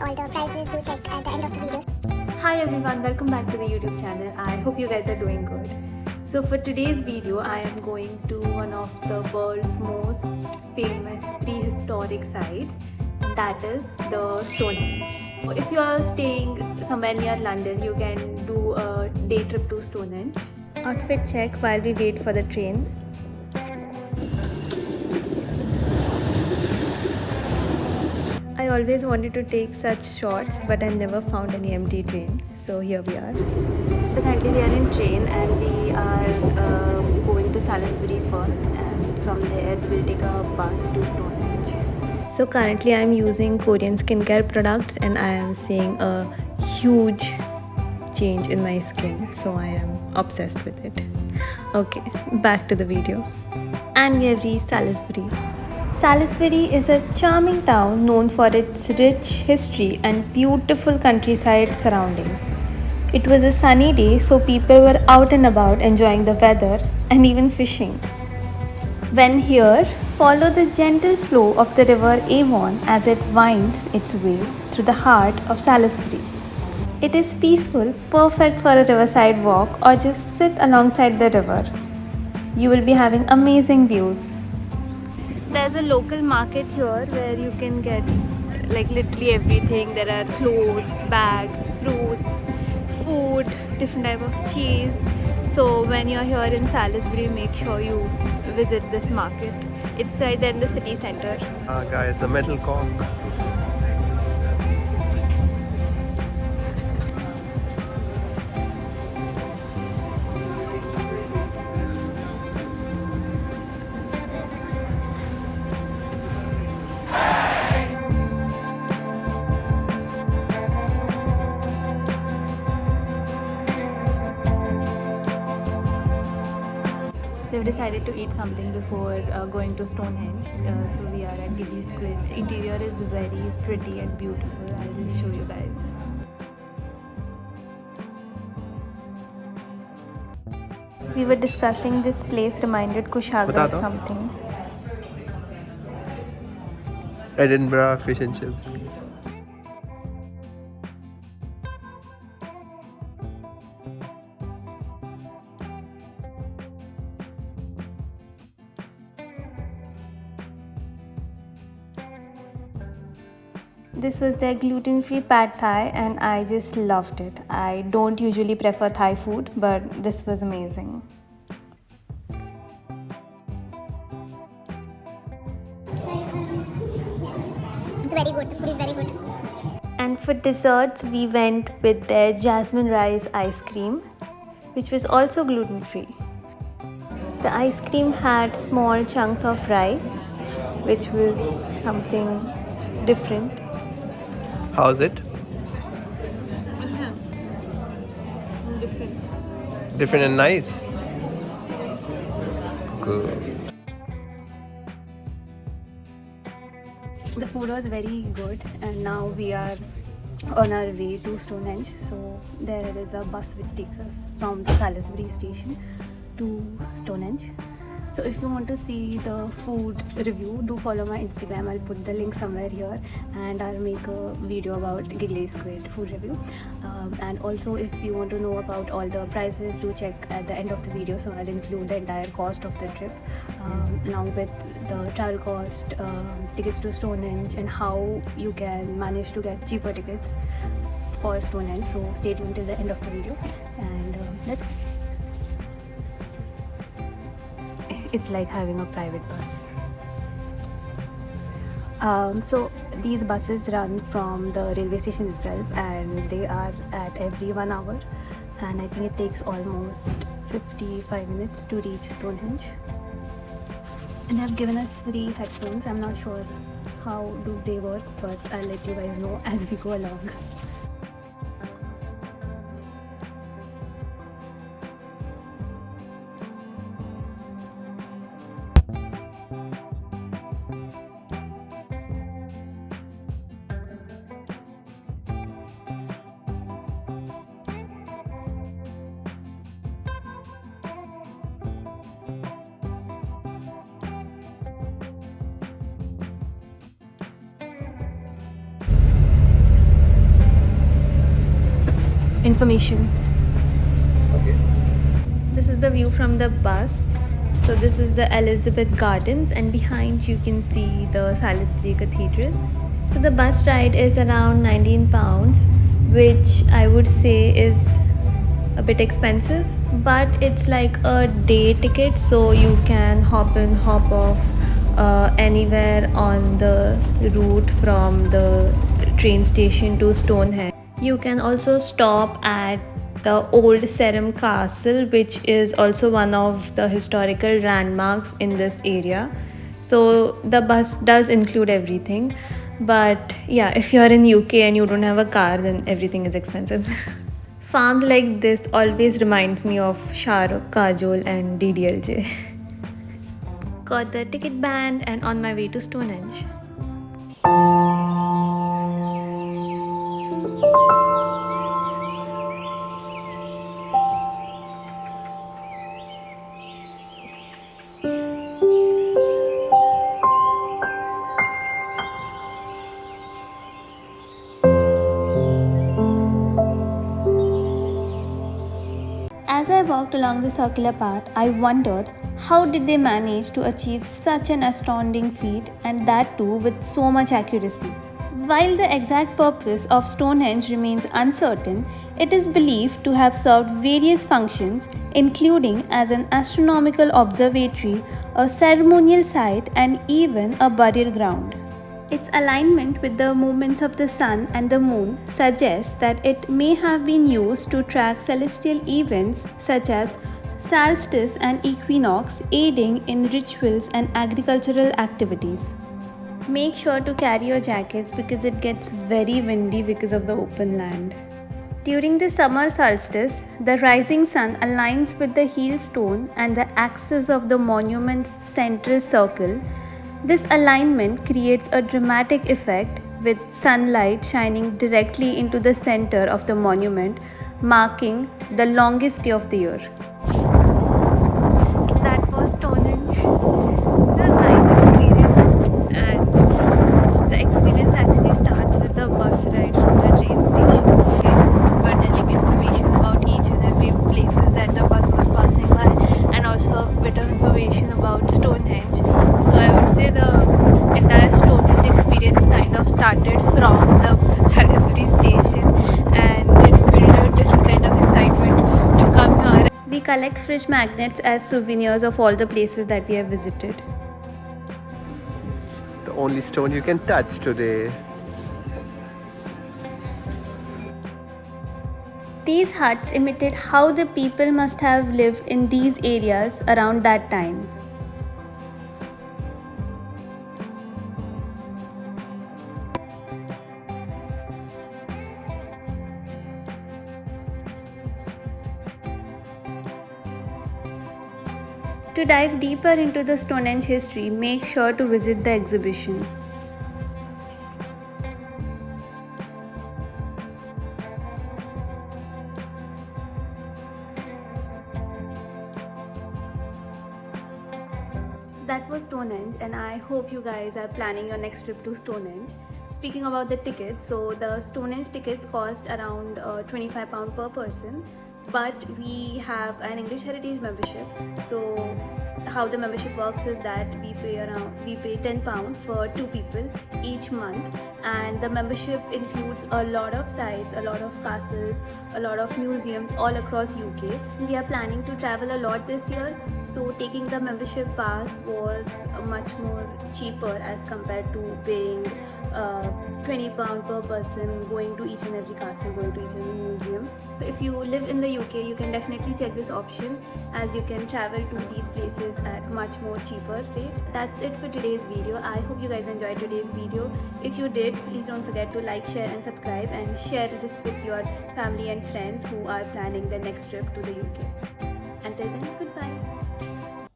all the prices, do check at the end of the video. Hi everyone, welcome back to the YouTube channel. I hope you guys are doing good. So for today's video, I am going to one of the world's most famous prehistoric sites, that is the Stonehenge. If you are staying somewhere near London, you can do a day trip to Stonehenge. Outfit check while we wait for the train. I always wanted to take such shots, but I never found any empty train. So here we are. So currently we are in train and we are going to Salisbury first, and from there we'll take a bus to Stonehenge. So currently I am using Korean skincare products and I am seeing a huge change in my skin. So I am obsessed with it. Okay, back to the video. And we have reached Salisbury. Salisbury is a charming town known for its rich history and beautiful countryside surroundings. It was a sunny day, so people were out and about enjoying the weather and even fishing. When here, follow the gentle flow of the river Avon as it winds its way through the heart of Salisbury. It is peaceful, perfect for a riverside walk or just sit alongside the river. You will be having amazing views. There's a local market here where you can get like literally everything. There are clothes, bags, fruits, food, different type of cheese. So when you're here in Salisbury, make sure you visit this market. It's right there in the city center. Guys, the metal conch. So we decided to eat something before going to Stonehenge. So we are at Giggly Squid. Interior is very pretty and beautiful. I'll just show you guys. We were discussing this place reminded Kushagra of something. Edinburgh fish and chips. This was their gluten-free pad thai and I just loved it. I don't usually prefer Thai food, but this was amazing. It's very good, the food is very good. And for desserts, we went with their jasmine rice ice cream, which was also gluten-free. The ice cream had small chunks of rice, which was something different. How's it? Different. Different and nice. Good. The food was very good, and now we are on our way to Stonehenge. So there is a bus which takes us from the Salisbury station to Stonehenge. So if you want to see the food review, do follow my Instagram. I'll put the link somewhere here, and I'll make a video about Giggly Squid food review. And also if you want to know about all the prices, do check at the end of the video. So I'll include the entire cost of the trip, along with the travel cost, tickets to Stonehenge, and how you can manage to get cheaper tickets for Stonehenge. So stay tuned till the end of the video, and let's. It's like having a private bus. So these buses run from the railway station itself, and they are at every 1 hour, and I think it takes almost 55 minutes to reach Stonehenge. And they have given us free headphones. I'm not sure how do they work, but I'll let you guys know as we go along. information. Okay. This is the view from the bus. So this is the Elizabeth Gardens, and behind you can see the Salisbury Cathedral. So the bus ride is around £19, which I would say is a bit expensive, but it's like a day ticket, so you can hop in, hop off anywhere on the route from the train station to Stonehenge. You can also stop at the old Sarum Castle, which is also one of the historical landmarks in this area. So the bus does include everything, but yeah, if you're in UK and you don't have a car, then everything is expensive. Farms like this always reminds me of Shah Rukh, Kajol and DDLJ. Got the ticket band and on my way to Stonehenge. As I walked along the circular path, I wondered how did they manage to achieve such an astounding feat, and that too with so much accuracy. While the exact purpose of Stonehenge remains uncertain, it is believed to have served various functions, including as an astronomical observatory, a ceremonial site, and even a burial ground. Its alignment with the movements of the sun and the moon suggests that it may have been used to track celestial events such as solstice and equinox, aiding in rituals and agricultural activities. Make sure to carry your jackets because it gets very windy because of the open land. During the summer solstice, the rising sun aligns with the heel stone and the axis of the monument's central circle. This alignment creates a dramatic effect with sunlight shining directly into the center of the monument, marking the longest day of the year. So that was Stonehenge. It was a nice experience, and the experience actually starts with the bus ride from the train station. We were telling information about each and every places that the bus was passing by, and also a bit of information about Stonehenge. So I would say the entire Stonehenge experience kind of started from the Salisbury station, and it built a different kind of excitement to come here. We collect fridge magnets as souvenirs of all the places that we have visited. The only stone you can touch today. These huts imitate how the people must have lived in these areas around that time. To dive deeper into the Stonehenge history, make sure to visit the exhibition. That was Stonehenge, and I hope you guys are planning your next trip to Stonehenge. Speaking about the tickets, so the Stonehenge tickets cost around £25 per person, but we have an English Heritage membership. So how the membership works is that we pay £10 for 2 people each month, and the membership includes a lot of sites, a lot of castles, a lot of museums all across UK. We are planning to travel a lot this year, so taking the membership pass was much more cheaper as compared to paying £20 per person, going to each and every castle, going to each and every museum. So if you live in the UK, you can definitely check this option, as you can travel to these places at much more cheaper rate. That's it for today's video. I hope you guys enjoyed today's video. If you did, please don't forget to like, share and subscribe, and share this with your family and friends who are planning their next trip to the UK. Until then, goodbye.